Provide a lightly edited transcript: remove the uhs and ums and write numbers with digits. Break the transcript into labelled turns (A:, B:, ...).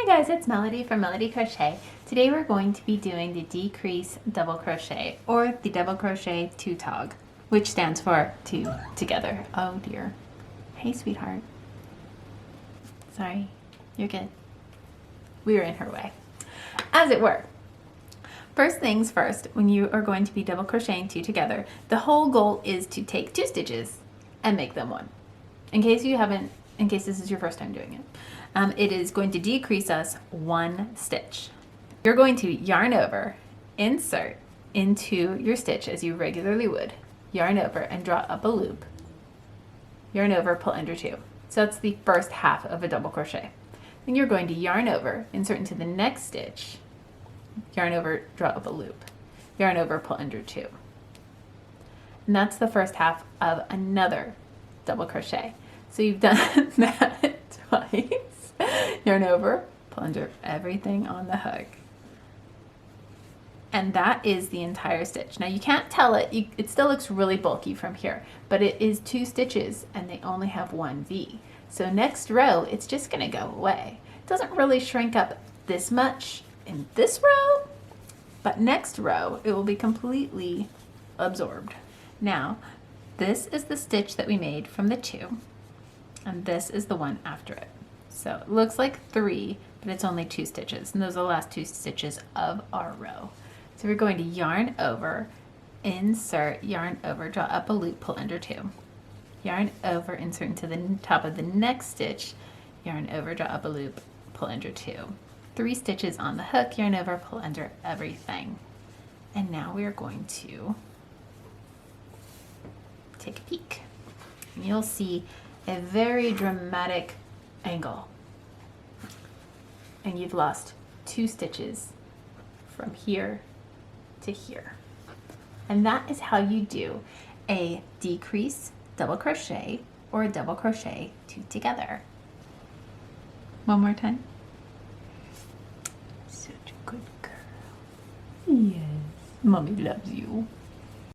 A: Hi guys, it's Melody from Melody Crochet. Today we're going to be doing the decrease double crochet or the double crochet 2-tog, which stands for two together. Oh dear. Hey sweetheart. Sorry, you're good. We were in her way, as it were. First things first, when you are going to be double crocheting two together, the whole goal is to take two stitches and make them one. In case this is your first time doing it. It is going to decrease us one stitch. You're going to yarn over, insert into your stitch as you regularly would, yarn over and draw up a loop, yarn over, pull under two. So that's the first half of a double crochet. Then you're going to yarn over, insert into the next stitch, yarn over, draw up a loop, yarn over, pull under two. And that's the first half of another double crochet. So you've done that twice. Yarn over, pull under everything on the hook. And that is the entire stitch. Now you can't tell it, it still looks really bulky from here, but it is two stitches and they only have one V. So next row, it's just gonna go away. It doesn't really shrink up this much in this row, but next row, it will be completely absorbed. Now, this is the stitch that we made from the two, and this is the one after it. So it looks like three, but it's only two stitches, and those are the last two stitches of our row. So we're going to yarn over, insert, yarn over, draw up a loop, pull under two. Yarn over, insert into the top of the next stitch, yarn over, draw up a loop, pull under two. Three stitches on the hook, yarn over, pull under everything. And now we are going to take a peek. And you'll see a very dramatic angle. And you've lost two stitches from here to here. And that is how you do a decrease double crochet or a double crochet two together. One more time. Such a good girl. Yes, Mommy loves you.